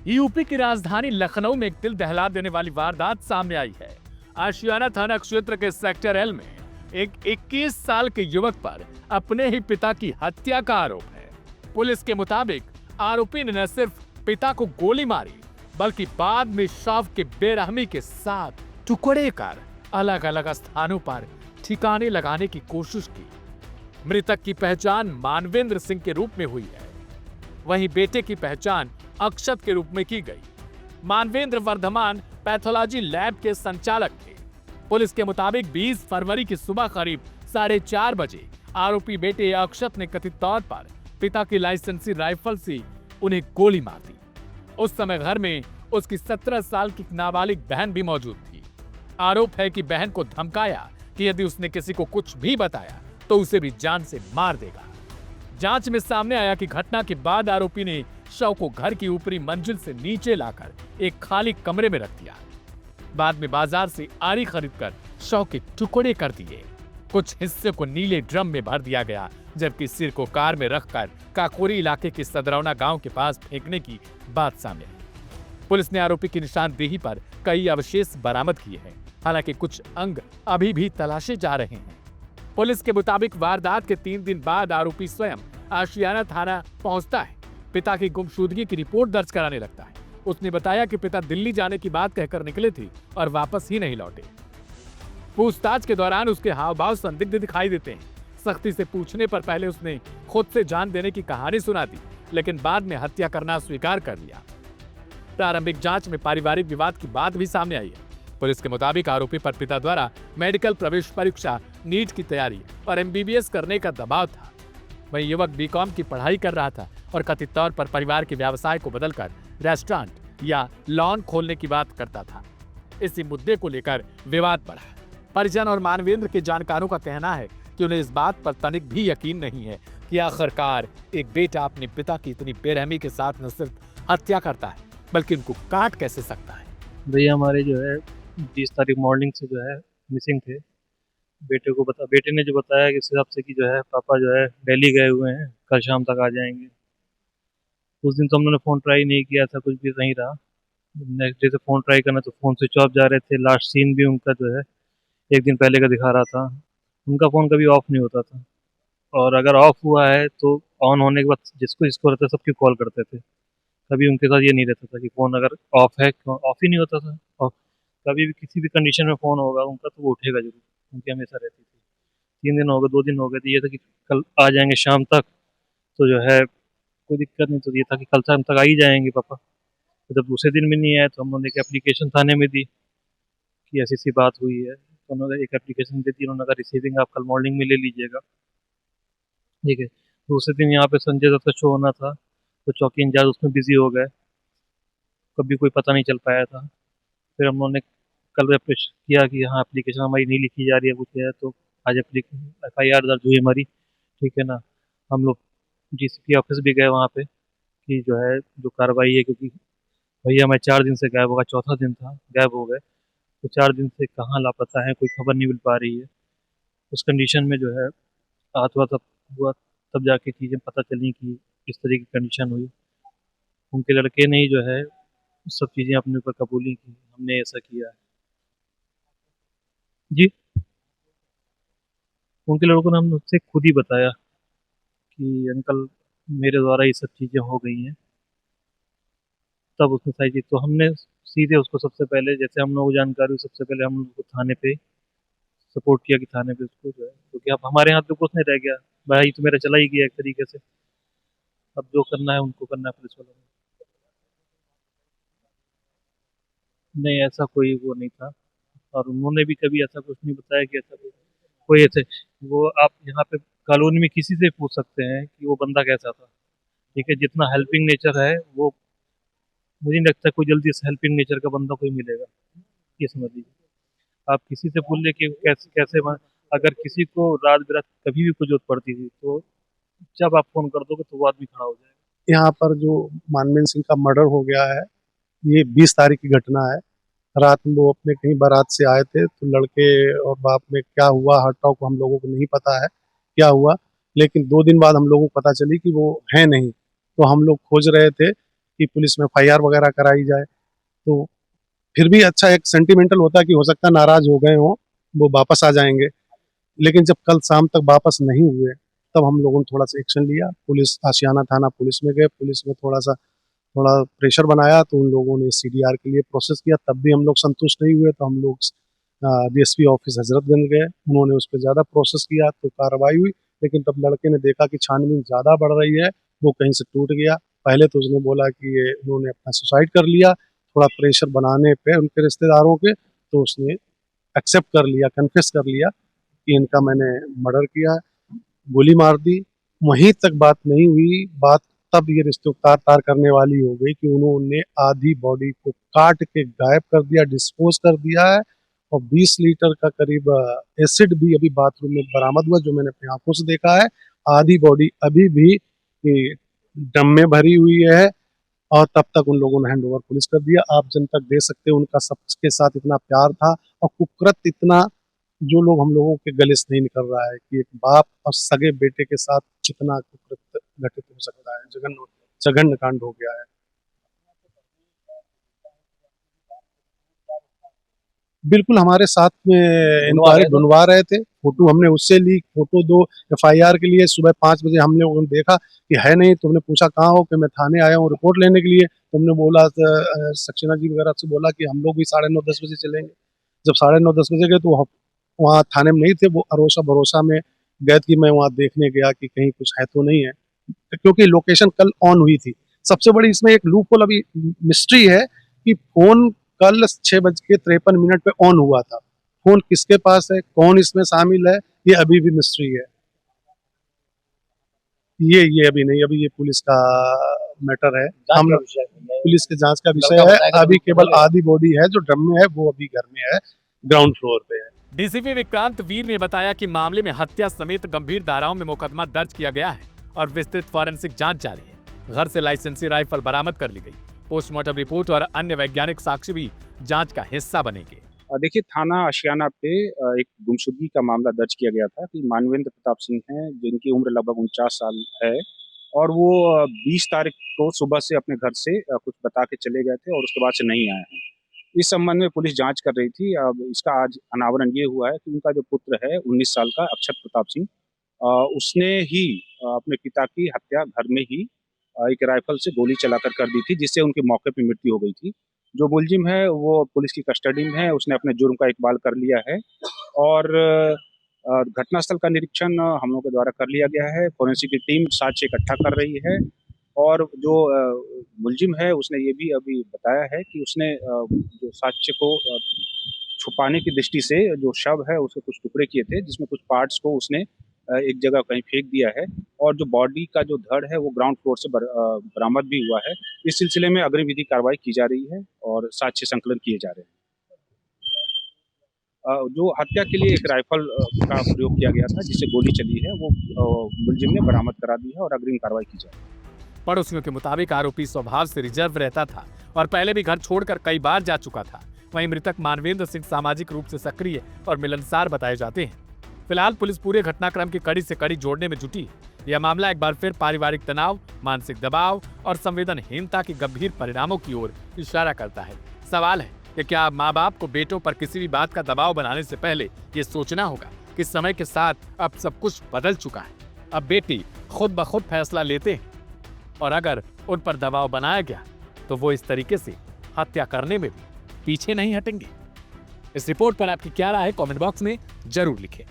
UP की राजधानी लखनऊ में एक दिल दहला देने वाली वारदात सामने आई है। आशियाना थाना क्षेत्र के सेक्टर एल में एक 21 साल के युवक पर अपने ही पिता की हत्या का आरोप है। पुलिस के मुताबिक आरोपी ने न सिर्फ पिता को गोली मारी, बल्कि बाद में शव के बेरहमी के साथ टुकड़े कर अलग अलग स्थानों पर ठिकाने लगाने की कोशिश की। मृतक की पहचान मानवेंद्र सिंह के रूप में हुई है, वहीं बेटे की पहचान अक्षत के रूप में की गई। मानवेंद्र वर्धमान पैथोलॉजी लैब के संचालक थे। पुलिस के मुताबिक 20 फरवरी की सुबह करीब 4:30 बजे आरोपी बेटे अक्षत ने कथित तौर पर पिता की लाइसेंसी राइफल से उन्हें गोली मार दी। उस समय घर में उसकी 17 साल की नाबालिग बहन भी मौजूद थी। आरोप है कि बहन को धमकाया कि यदि उसने किसी को कुछ भी बताया तो उसे भी जान से मार देगा। जांच में सामने आया कि घटना के बाद आरोपी ने शव को घर की ऊपरी मंजिल से नीचे लाकर एक खाली कमरे में रख दिया। बाद में बाजार से आरी खरीदकर शव के टुकड़े कर दिए। कुछ हिस्से को नीले ड्रम में भर दिया गया, जबकि सिर को कार में रखकर काकोरी इलाके के सदरौना गांव के पास फेंकने की बात सामने आई। पुलिस ने आरोपी की निशानदेही पर कई अवशेष बरामद किए हैं, हालांकि कुछ अंग अभी भी तलाशे जा रहे हैं। पुलिस के मुताबिक वारदात के 3 दिन बाद आरोपी स्वयं आशियाना थाना पहुंचता है। पिता की गुमशुदगी की रिपोर्ट दर्ज कराने लगता है। उसने बताया कि पिता दिल्ली जाने की बात कहकर निकले थे और वापस ही नहीं लौटे। पूछताछ के दौरान उसके हाव भाव संदिग्ध दिखाई देते हैं। सख्ती से पूछने पर पहले उसने खुद से जान देने की कहानी सुना दी, लेकिन बाद में हत्या करना स्वीकार कर लिया। प्रारंभिक जांच में पारिवारिक विवाद की बात भी सामने आई है। पुलिस के मुताबिक आरोपी पर पिता द्वारा मेडिकल प्रवेश परीक्षा नीट की तैयारी और MBBS करने का दबाव था। वहीं युवक BCom की पढ़ाई कर रहा था और कथित तौर पर परिवार के व्यवसाय को बदलकर रेस्टोरेंट या लॉन खोलने की बात करता था। इसी मुद्दे को लेकर विवाद बढ़ा। परिजन और मानवेंद्र के जानकारों का कहना है कि उन्हें इस बात पर तनिक भी यकीन नहीं है कि आखिरकार एक बेटा अपने पिता की इतनी बेरहमी के साथ न सिर्फ हत्या करता है, बल्कि उनको काट कैसे सकता है। भैया हमारे जो है 20 तारीख मॉर्निंग से जो है मिसिंग थे। बेटे ने जो बताया कि इस हिसाब से कि जो है पापा जो है दिल्ली गए हुए हैं, कल शाम तक आ जाएंगे। उस दिन तो हम लोगों ने फ़ोन ट्राई नहीं किया था, कुछ भी नहीं रहा। नेक्स्ट डे से फ़ोन ट्राई करना तो फ़ोन स्विच ऑफ जा रहे थे। लास्ट सीन भी उनका जो है 1 दिन पहले का दिखा रहा था। उनका फ़ोन कभी ऑफ नहीं होता था, और अगर ऑफ हुआ है तो ऑन होने के बाद जिसको जिसको रहता सबकी कॉल करते थे। कभी उनके साथ ये नहीं रहता था कि फ़ोन अगर ऑफ है, ऑफ ही नहीं होता था। और कभी भी किसी भी कंडीशन में फ़ोन होगा उनका तो वो उठेगा ज़रूर, उनकी हमेशा रहती थी। 3 दिन हो गए, 2 दिन हो गए, तो ये था कि कल आ जाएँगे शाम तक, तो जो है कोई दिक्कत नहीं। तो ये था कि कल शाम तक आ ही जाएँगे पापा। तो जब दूसरे दिन भी नहीं आए तो हम लोगों ने एक एप्लीकेशन थाने में दी कि ऐसी-ऐसी बात हुई है। तो उन्होंने एक एप्लीकेशन दे दी, उन्होंने कहा रिसीविंग आप कल मॉर्निंग में ले लीजिएगा, ठीक है। दूसरे दिन यहाँ पे संजय दत्त का शो होना था, तो चौकी इंचार्ज उसमें बिज़ी हो गए, कभी कोई पता नहीं चल पाया था। फिर हम लोगों ने कल एप्लीकेशन किया कि हाँ एप्लीकेशन हमारी नहीं लिखी जा रही है, कुछ है, तो आज FIR दर्ज हुई हमारी, ठीक है ना। हम लोग DCP ऑफिस भी गए वहाँ पे कि जो है जो कार्रवाई है, क्योंकि भैया मैं 4 दिन से गायब होगा, चौथा दिन था गायब हो गए, तो 4 दिन से कहाँ लापता है, कोई खबर नहीं मिल पा रही है। उस कंडीशन में जो है हाथ हुआ तब जाके चीज़ें पता चली कि इस तरह की कंडीशन हुई। उनके लड़के ने ही जो है सब चीज़ें अपने ऊपर कबूली की, हमने ऐसा किया है। जी, उनके लड़कों ने मुझसे खुद ही बताया कि अंकल मेरे द्वारा ये सब चीज़ें हो गई हैं। तब उसने सारी चीज़, तो हमने सीधे उसको सबसे पहले, जैसे हम लोगों को जानकारी हुई, सबसे पहले हम लोग को थाने पे सपोर्ट किया कि थाने पे उसको जो है, क्योंकि अब हमारे हाथ में कुछ नहीं रह गया, भाई तो मेरा चला ही गया एक तरीके से। अब जो करना है उनको करना है पुलिस वालों को। नहीं, ऐसा कोई वो नहीं था, और उन्होंने भी कभी ऐसा कुछ नहीं बताया कि ऐसा कोई ऐसे, वो आप यहाँ पे कॉलोनी में किसी से पूछ सकते हैं कि वो बंदा कैसा था, ठीक है। जितना हेल्पिंग नेचर है वो, मुझे नहीं लगता कोई जल्दी से हेल्पिंग नेचर का बंदा कोई मिलेगा, ये समझ लीजिए। आप किसी से पूछ ले कि कैसे कैसे अगर किसी को रात बिरात कभी भी कुछ जरूरत पड़ती थी, तो जब आप फोन कर दोगे तो वो आदमी खड़ा हो जाएगा। यहाँ पर जो मानवेंद्र सिंह का मर्डर हो गया है, ये 20 तारीख की घटना है। रात में वो अपने कहीं बारात से आए थे, तो लड़के और बाप में क्या हुआ हॉट टॉक हम लोगों को नहीं पता है क्या हुआ, लेकिन 2 दिन बाद हम लोगों को पता चली कि वो है नहीं। तो हम लोग खोज रहे थे, कि पुलिस में FIR वगैरह कराई जाए। तो फिर भी अच्छा एक सेंटिमेंटल होता है कि हो सकता है नाराज हो गए हों, वो वापस आ जाएंगे। लेकिन जब कल शाम तक वापस नहीं हुए तब हम लोगों ने थोड़ा सा एक्शन लिया। पुलिस आशियाना थाना पुलिस में गए, पुलिस में थोड़ा प्रेशर बनाया, तो उन लोगों ने CDR के लिए प्रोसेस किया। तब भी हम लोग संतुष्ट नहीं हुए, तो हम लोग DSP ऑफिस हजरतगंज गए, उन्होंने उस पर ज़्यादा प्रोसेस किया तो कार्रवाई हुई। लेकिन तब लड़के ने देखा कि छानबीन ज़्यादा बढ़ रही है, वो कहीं से टूट गया। पहले तो उसने बोला कि ये उन्होंने अपना सुसाइड कर लिया, थोड़ा प्रेशर बनाने पे उनके रिश्तेदारों के, तो उसने एक्सेप्ट कर लिया, कन्फेस कर लिया कि इनका मैंने मर्डर किया है, गोली मार दी। वहीं तक बात नहीं हुई, बात तब ये रिश्ते तार तार करने वाली हो गई कि उन्होंने आधी बॉडी को काट के गायब कर दिया, डिस्पोज कर दिया है। और 20 लीटर का करीब एसिड भी अभी बाथरूम में बरामद हुआ, जो मैंने अपनी आंखों से देखा है। आधी बॉडी अभी भी ड्रम में भरी हुई है, और तब तक उन लोगों ने हैंड ओवर पुलिस कर दिया। आप जनतक दे सकते हैं उनका सबके साथ इतना प्यार था, और कुकृत इतना जो लोग हम लोगों के गले से नहीं निकल रहा है कि एक बाप और सगे बेटे के साथ कितना कुकृत घटित हो सकता है। जघन्य कांड हो गया है। बिल्कुल हमारे साथ में इंक्वायरी ढूंढवा रहे थे, फोटो हमने उससे ली, फोटो 2 FIR के लिए सुबह 5 बजे हमने उन्हें देखा कि है नहीं। तुमने पूछा कहाँ हो, कि मैं थाने आया हूँ रिपोर्ट लेने के लिए। तुमने बोला सक्सेना जी वगैरह से बोला कि हम लोग भी 9:30-10 बजे चलेंगे। जब 9:30-10 बजे गए तो वहाँ थाने में नहीं थे, वो अरोसा भरोसा में गए कि मैं वहाँ देखने गया कि कहीं कुछ है तो नहीं है, क्योंकि लोकेशन कल ऑन हुई थी। सबसे बड़ी इसमें एक लूप होल अभी मिस्ट्री है कि फोन कल 6:53 पे ऑन हुआ था। फोन किसके पास है, कौन इसमें शामिल है, ये अभी भी मिस्ट्री है। ये अभी नहीं, अभी ये पुलिस का मैटर है, हम पुलिस के जांच का विषय है। अभी केवल आधी बॉडी है जो ड्रम में है, वो अभी घर में है, ग्राउंड फ्लोर पे है। DCP विक्रांत वीर ने बताया कि मामले में हत्या समेत गंभीर धाराओं में मुकदमा दर्ज किया गया है और विस्तृत फॉरेंसिक जांच जारी है। घर से लाइसेंसी राइफल बरामद कर ली गई। पोस्टमार्टम रिपोर्ट और अन्य वैज्ञानिक साक्ष्य भी जांच का हिस्सा बनेंगे। देखिए, थाना आशियाना पे एक गुमशुदगी का मामला दर्ज किया गया था कि मानवेंद्र प्रताप सिंह हैं, जिनकी उम्र लगभग 49 साल है, और वो 20 तारीख को सुबह से अपने घर से कुछ बता के चले गए थे और उसके बाद से नहीं आए हैं। इस संबंध में पुलिस जांच कर रही थी। अब इसका आज अनावरण ये हुआ है कि उनका जो पुत्र है 19 साल का अक्षत प्रताप सिंह, उसने ही अपने पिता की हत्या घर में ही एक राइफल से गोली चलाकर कर दी थी, जिससे उनकी मौके पर मृत्यु हो गई थी। जो मुलजिम है वो पुलिस की कस्टडी में है, उसने अपने जुर्म का इकबाल कर लिया है, और घटनास्थल का निरीक्षण हम लोगों के द्वारा कर लिया गया है। फोरेंसिक की टीम साक्ष्य इकट्ठा कर रही है, और जो मुलजिम है उसने ये भी अभी बताया है कि उसने जो साक्ष्य को छुपाने की दृष्टि से जो शव है उसके कुछ टुकड़े किए थे, जिसमें कुछ पार्ट्स को उसने एक जगह कहीं फेंक दिया है, और जो बॉडी का जो धड़ है वो ग्राउंड फ्लोर से बरामद भी हुआ है। इस सिलसिले में अग्रिम विधि कार्रवाई की जा रही है और साक्ष्य संकलन किए जा रहे हैं। जो हत्या के लिए एक राइफल का प्रयोग किया गया था, जिससे गोली चली है, वो मुलजिम ने बरामद करा दी है और अग्रिम कार्रवाई की जा रही है। पड़ोसियों के मुताबिक आरोपी स्वभाव से रिजर्व रहता था और पहले भी घर छोड़कर कई बार जा चुका था। वहीं मृतक मानवेंद्र सिंह सामाजिक रूप से सक्रिय और मिलनसार बताए जाते हैं। फिलहाल पुलिस पूरे घटनाक्रम की कड़ी से कड़ी जोड़ने में जुटी है। यह मामला एक बार फिर पारिवारिक तनाव, मानसिक दबाव और संवेदनहीनता के गंभीर परिणामों की ओर इशारा करता है। सवाल है कि क्या माँ बाप को बेटों पर किसी भी बात का दबाव बनाने से पहले ये सोचना होगा कि समय के साथ अब सब कुछ बदल चुका है। अब बेटी खुद ब खुद फैसला लेते हैं, और अगर उन पर दबाव बनाया गया तो वो इस तरीके से हत्या करने में भी पीछे नहीं हटेंगे। इस रिपोर्ट पर आपकी क्या राय है, कमेंट बॉक्स में जरूर लिखें।